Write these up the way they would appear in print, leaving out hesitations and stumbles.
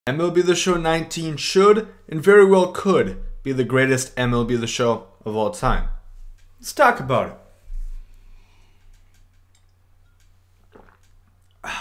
MLB The Show 19 should, and very well could, be the greatest MLB The Show of all time. Let's talk about it.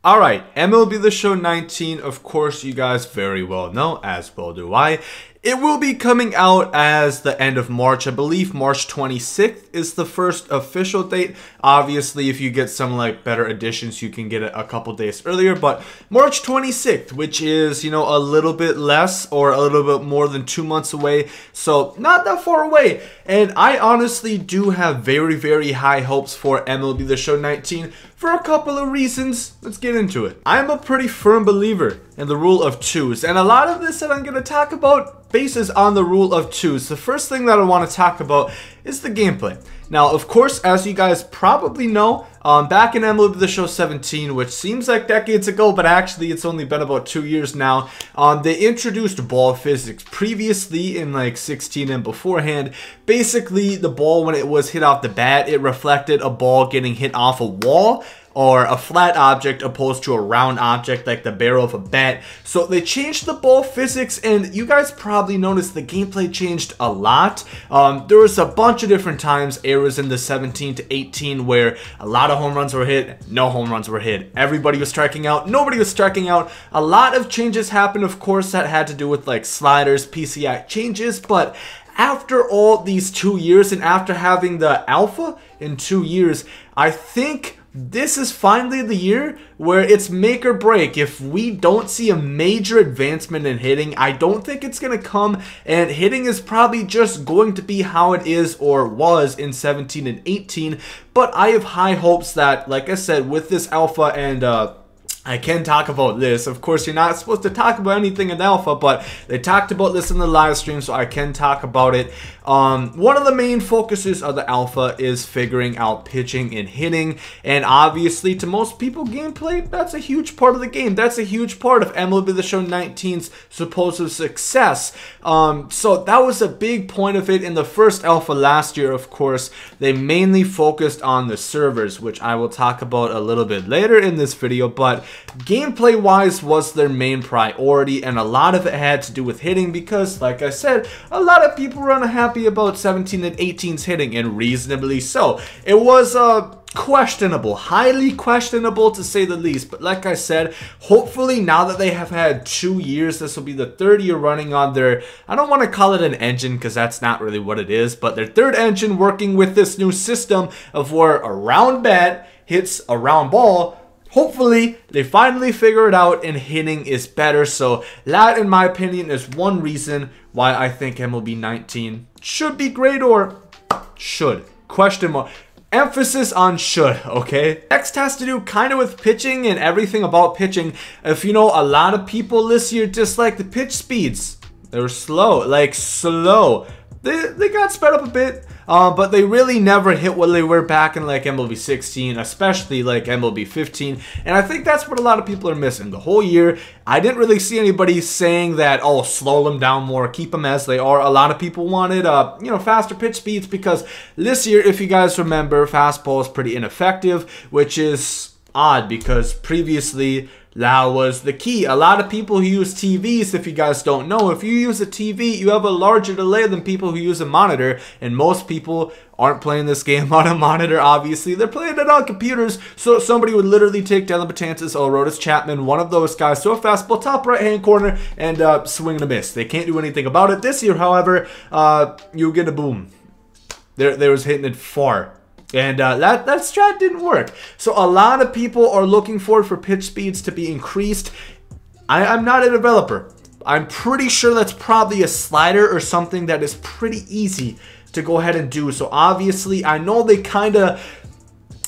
Alright, MLB The Show 19, of course you guys very well know, as well do I. It will be coming out as the end of March. I believe March 26th is the first official date. Obviously, if you get some like better editions, you can get it a couple days earlier. But March 26th, which is, you know, a little bit less or a little bit more than 2 months away. So not that far away. And I honestly do have very, very high hopes for MLB The Show 19 for a couple of reasons. Let's get into it. I'm a pretty firm believer in the rule of twos, and a lot of this that I'm going to talk about bases on the rule of twos. The first thing that I want to talk about is the gameplay. Now, of course, as you guys probably know, back in MLB The Show 17, which seems like decades ago, but actually it's only been about 2 years now, they introduced ball physics. Previously, in like 16 and beforehand, basically the ball, when it was hit off the bat, it reflected a ball getting hit off a wall or a flat object opposed to a round object like the barrel of a bat. So they changed the ball physics, and you guys probably noticed the gameplay changed a lot. There was a bunch of different times, eras in the 17 to 18, where a lot of home runs were hit, no home runs were hit. Everybody was striking out, nobody was striking out. A lot of changes happened, of course, that had to do with like sliders, PCI changes, but after all these 2 years and after having the alpha in 2 years, I think this is finally the year where it's make or break. If we don't see a major advancement in hitting, I don't think it's going to come, and hitting is probably just going to be how it is or was in 17 and 18. But I have high hopes that, like I said, with this alpha, and I can talk about this. Of course, you're not supposed to talk about anything in alpha, but they talked about this in the live stream, so I can talk about it. One of the main focuses of the alpha is figuring out pitching and hitting, and obviously to most people, gameplay, that's a huge part of the game. That's a huge part of MLB The Show 19's supposed success. So that was a big point of it in the first alpha last year. Of course, they mainly focused on the servers, which I will talk about a little bit later in this video, but gameplay wise was their main priority, and a lot of it had to do with hitting because, like I said, a lot of people were unhappy about 17 and 18's hitting, and reasonably so. It was questionable, highly questionable to say the least, but like I said, hopefully now that they have had 2 years, this will be the third year running on their, I don't want to call it an engine because that's not really what it is, but their third engine working with this new system of where a round bat hits a round ball. Hopefully, they finally figure it out and hitting is better. So that, in my opinion, is one reason why I think MLB 19 should be great, or should. Question mark. Emphasis on should, okay? Next has to do kind of with pitching and everything about pitching. If you know, a lot of people this year dislike the pitch speeds. They were slow, like slow. They got sped up a bit, but they really never hit what they were back in like MLB 16, especially like MLB 15. And I think that's what a lot of people are missing. The whole year, I didn't really see anybody saying that, oh, slow them down more, keep them as they are. A lot of people wanted, you know, faster pitch speeds because this year, if you guys remember, fastball is pretty ineffective, which is odd because previously that was the key. A lot of people who use TVs, if you guys don't know, if you use a TV, you have a larger delay than people who use a monitor, and most people aren't playing this game on a monitor, obviously. They're playing it on computers, so somebody would literally take Dylan Betances or Aroldis Chapman, one of those guys, to a fastball top right-hand corner and swing and a miss. They can't do anything about it. This year, however, you get a boom. There was hitting it far. And that strat didn't work. So a lot of people are looking forward for pitch speeds to be increased. I'm not a developer. I'm pretty sure that's probably a slider or something that is pretty easy to go ahead and do. So obviously, I know they kind of...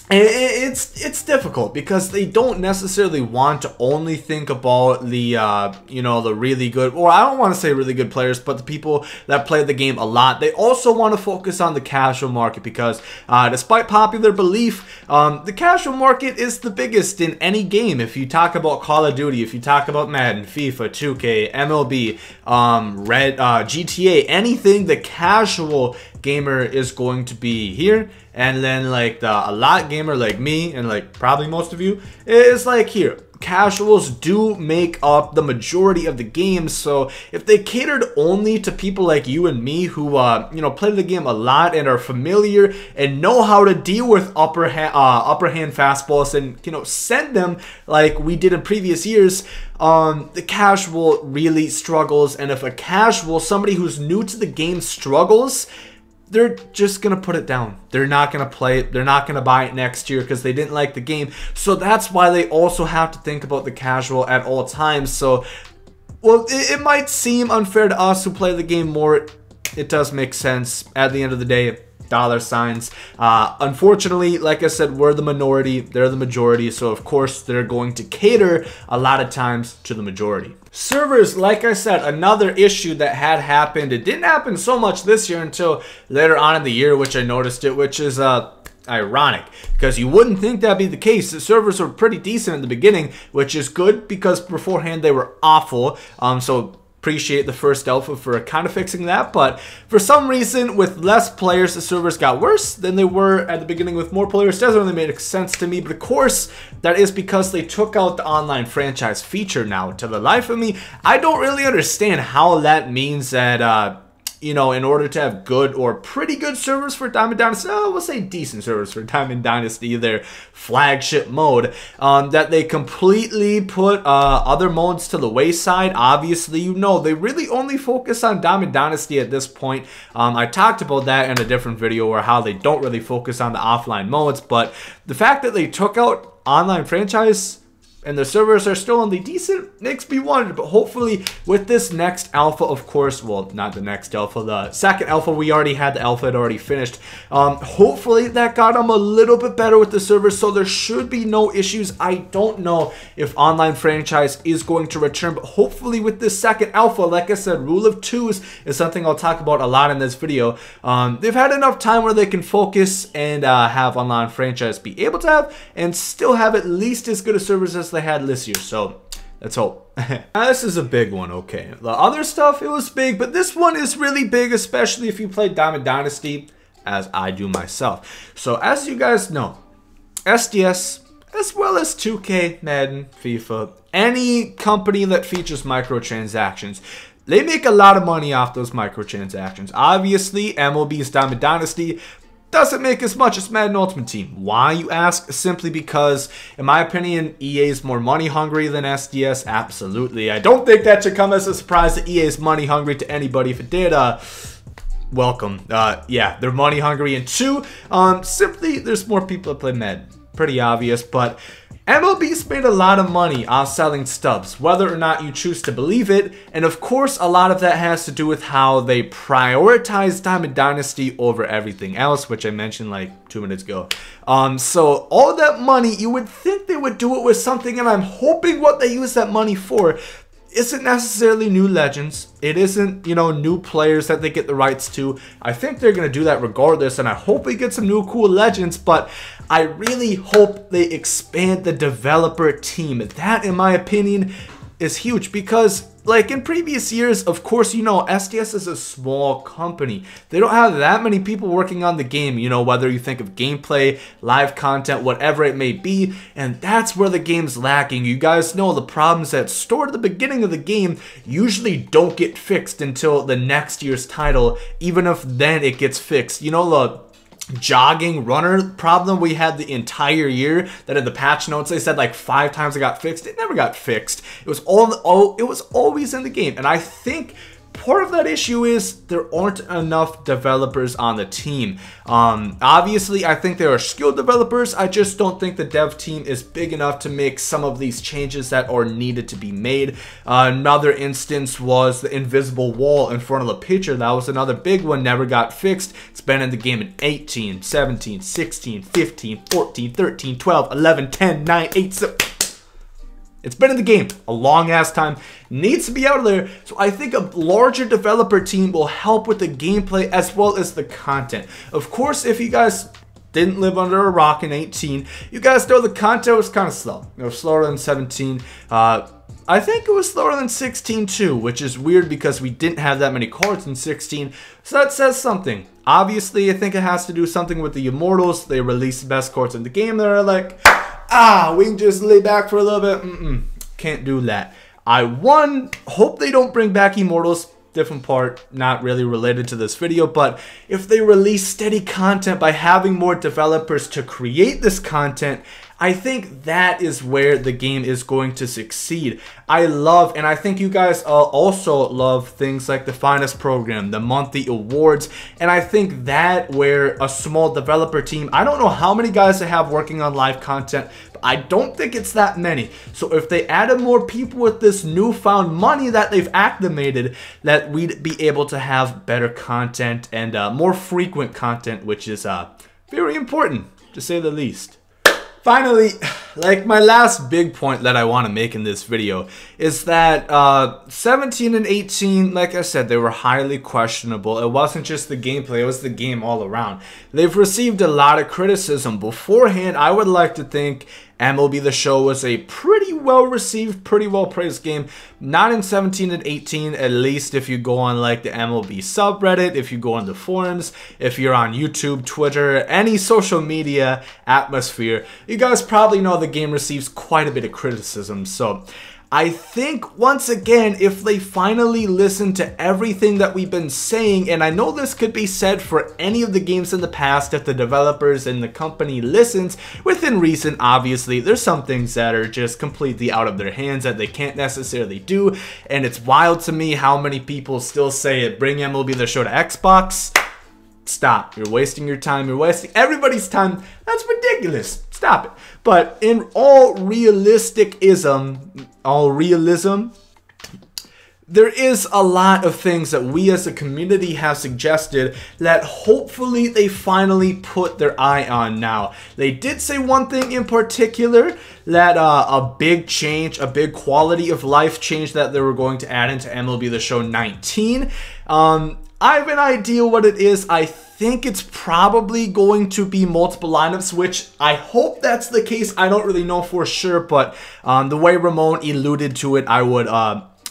It's difficult because they don't necessarily want to only think about the you know, the really good, or I don't want to say really good players, but the people that play the game a lot. They also want to focus on the casual market because despite popular belief, the casual market is the biggest in any game. If you talk about Call of Duty, if you talk about Madden, FIFA, 2K, MLB, GTA, anything, the casual gamer is going to be here. And then like a lot gamer like me and like probably most of you is like here. casuals do make up the majority of the game. So if they catered only to people like you and me who you know, play the game a lot and are familiar and know how to deal with upper hand fastballs and, you know, send them like we did in previous years, the casual really struggles. And if a casual, somebody who's new to the game, struggles, they're just going to put it down. They're not going to play it. They're not going to buy it next year because they didn't like the game. So that's why they also have to think about the casual at all times. So, well, it might seem unfair to us who play the game more. It does make sense at the end of the day. Dollar signs. Unfortunately, like I said, we're the minority. They're the majority. So, of course, they're going to cater a lot of times to the majority. Servers, like I said, another issue that had happened. It didn't happen so much this year until later on in the year, which I noticed it, which is ironic because you wouldn't think that'd be the case. The servers were pretty decent in the beginning, which is good because beforehand they were awful. So appreciate the first alpha for kind of fixing that, but for some reason with less players the servers got worse than they were at the beginning with more players. Doesn't really make sense to me, but of course that is because they took out the online franchise feature. Now to the life of me, I don't really understand how that means that you know, in order to have good or pretty good servers for Diamond Dynasty, we'll say decent servers for Diamond Dynasty, their flagship mode, that they completely put other modes to the wayside. Obviously, you know, they really only focus on Diamond Dynasty at this point. I talked about that in a different video or how they don't really focus on the offline modes, but the fact that they took out online franchise and the servers are still only decent makes me wonder. But hopefully with this next alpha, of course, well, not the next alpha, the second alpha, we already had the alpha, it already finished. Hopefully that got them a little bit better with the servers, so there should be no issues. I don't know if online franchise is going to return, but hopefully with this second alpha, like I said, rule of twos is something I'll talk about a lot in this video. They've had enough time where they can focus and have online franchise be able to have and still have at least as good a servers as they had this year. So let's hope. Now this is a big one. Okay, the other stuff, it was big, but this one is really big, especially if you play Diamond Dynasty as I do myself. So as you guys know, SDS as well as 2K, Madden, FIFA, any company that features microtransactions, they make a lot of money off those microtransactions. Obviously MLB's Diamond Dynasty doesn't make as much as Madden Ultimate Team. Why, you ask? Simply because, in my opinion, EA is more money hungry than SDS. Absolutely. I don't think that should come as a surprise that EA is money hungry to anybody. If it did, welcome. Yeah, they're money hungry. And two, simply, there's more people that play Madden. Pretty obvious, but MLB's made a lot of money off selling stubs, whether or not you choose to believe it, and of course a lot of that has to do with how they prioritize Diamond Dynasty over everything else, which I mentioned like 2 minutes ago. So all that money, you would think they would do it with something, and I'm hoping what they use that money for isn't necessarily new legends. It isn't, you know, new players that they get the rights to. I think they're going to do that regardless, and I hope we get some new cool legends, but I really hope they expand the developer team. That, in my opinion, is huge because, like in previous years, of course, you know, SDS is a small company. They don't have that many people working on the game, you know, whether you think of gameplay, live content, whatever it may be, and that's where the game's lacking. You guys know the problems that stored at the beginning of the game usually don't get fixed until the next year's title, even if then it gets fixed. You know, the jogging runner problem we had the entire year that in the patch notes they said like 5 times it got fixed. It never got fixed. It was it was always in the game, and I think part of that issue is there aren't enough developers on the team. Obviously, I think there are skilled developers. I just don't think the dev team is big enough to make some of these changes that are needed to be made. Another instance was the invisible wall in front of the pitcher. That was another big one, never got fixed. It's been in the game in 18, 17, 16, 15, 14, 13, 12, 11, 10, 9, 8, 7... It's been in the game a long ass time, needs to be out of there. So I think a larger developer team will help with the gameplay as well as the content. Of course, if you guys didn't live under a rock in 18, you guys know the content was kind of slow. It was slower than 17. I think it was slower than 16 too, which is weird because we didn't have that many cards in 16. So that says something. Obviously, I think it has to do something with the Immortals. They released the best cards in the game. They're like, we can just lay back for a little bit. Can't do that. I hope they don't bring back Immortals. Different part, not really related to this video, but if they release steady content by having more developers to create this content, I think that is where the game is going to succeed. I love, and I think you guys also love things like the Finest Program, the monthly awards, and I think that where a small developer team, I don't know how many guys they have working on live content, but I don't think it's that many. So if they added more people with this newfound money that they've acclimated, that we'd be able to have better content and more frequent content, which is very important, to say the least. Finally, like my last big point that I want to make in this video is that 17 and 18, like I said, they were highly questionable. It wasn't just the gameplay, it was the game all around. They've received a lot of criticism. Beforehand, I would like to think MLB The Show was a pretty well received, pretty well praised game. Not in 17 and 18, at least if you go on like the MLB subreddit, if you go on the forums, if you're on YouTube, Twitter, any social media atmosphere, you guys probably know the game receives quite a bit of criticism. So I think, once again, if they finally listen to everything that we've been saying, and I know this could be said for any of the games in the past, if the developers and the company listens, within reason, obviously, there's some things that are just completely out of their hands that they can't necessarily do, and it's wild to me how many people still say it, bring MLB The Show to Xbox. Stop. You're wasting your time. You're wasting everybody's time. That's ridiculous. Stop it. But in all realism, there is a lot of things that we as a community have suggested that hopefully they finally put their eye on now. They did say one thing in particular, that a big change, a big quality of life change that they were going to add into MLB The Show 19. I have an idea what it is. I think it's probably going to be multiple lineups, which I hope that's the case. I don't really know for sure, but the way Ramon alluded to it, I would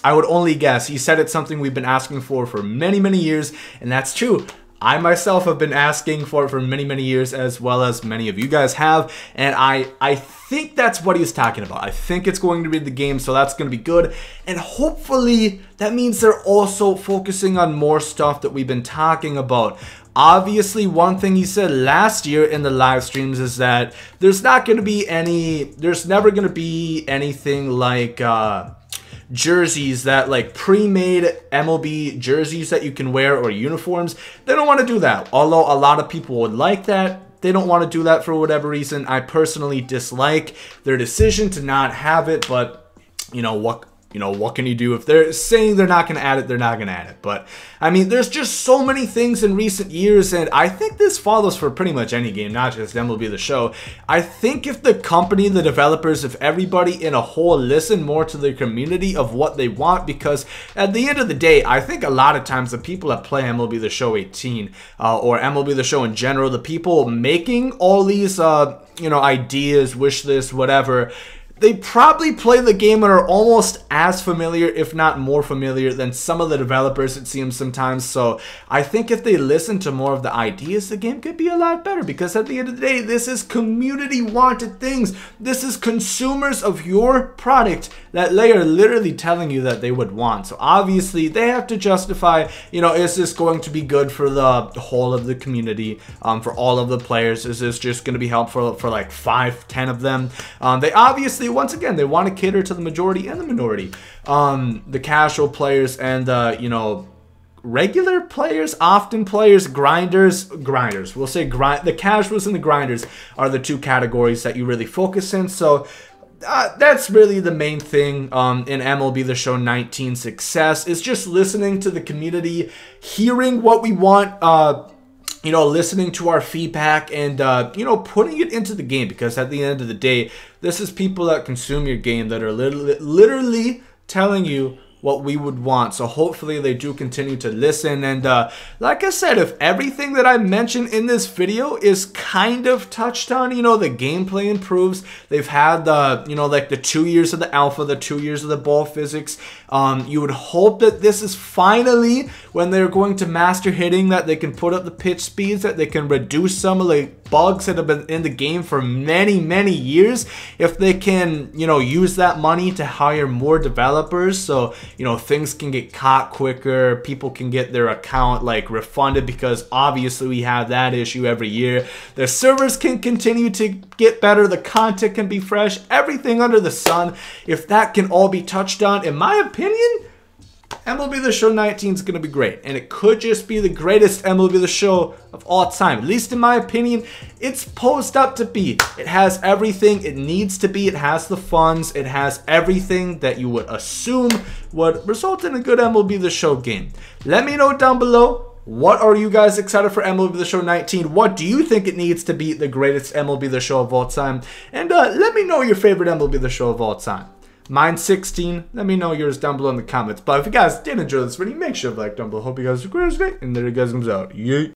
only guess. He said it's something we've been asking for many, many years, and that's true. I myself have been asking for it for many, many years, as well as many of you guys have, and I think that's what he's talking about. I think it's going to be the game, so that's going to be good, and hopefully that means they're also focusing on more stuff that we've been talking about. Obviously, one thing he said last year in the live streams is that there's never going to be anything like jerseys that like pre-made MLB jerseys that you can wear, or uniforms. They don't want to do that, although a lot of people would like that. They don't want to do that for whatever reason. I personally dislike their decision to not have it, but you know what can you do? If they're saying they're not going to add it, they're not going to add it. But I mean, there's just so many things in recent years, and I think this follows for pretty much any game, not just MLB The Show. I think if the company, the developers, if everybody in a whole listen more to their community of what they want, because at the end of the day, I think a lot of times the people that play MLB The Show 18 or MLB The Show in general, the people making all these ideas, wish lists, whatever, they probably play the game and are almost as familiar, if not more familiar, than some of the developers, it seems sometimes. So I think if they listen to more of the ideas, the game could be a lot better, because at the end of the day, this is community wanted things. This is consumers of your product that they are literally telling you that they would want. So obviously they have to justify, is this going to be good for the whole of the community, for all of the players? Is this just going to be helpful for like 5-10 of them? They obviously, once again, they want to cater to the majority and the minority, the casual players and regular players, often players, grinders. We'll say the casuals and the grinders are the two categories that you really focus in. So that's really the main thing in MLB The Show 19 success, is just listening to the community, hearing what we want, listening to our feedback, and, putting it into the game, because at the end of the day, this is people that consume your game that are literally telling you what we would want. So hopefully they do continue to listen. And like I said, if everything that I mentioned in this video is kind of touched on, you know, the gameplay improves. They've had the, you know, like the 2 years of the alpha, the 2 years of the ball physics. You would hope that this is finally when they're going to master hitting, that they can put up the pitch speeds, that they can reduce some of the bugs that have been in the game for many years. If they can, you know, use that money to hire more developers, so, you know, things can get caught quicker, people can get their account like refunded, because obviously we have that issue every year. The servers can continue to get better, the content can be fresh, everything under the sun. If that can all be touched on, in my opinion, MLB The Show 19 is going to be great, and it could just be the greatest MLB The Show of all time. At least in my opinion, it's posed up to be. It has everything it needs to be. It has the funds. It has everything that you would assume would result in a good MLB The Show game. Let me know down below. What are you guys excited for MLB The Show 19? What do you think it needs to be the greatest MLB The Show of all time? And let me know your favorite MLB The Show of all time. Mine's 16. Let me know yours down below in the comments. But if you guys did enjoy this video, make sure to like down below. Hope you guys have a great day. And there you guys comes out. Yeet.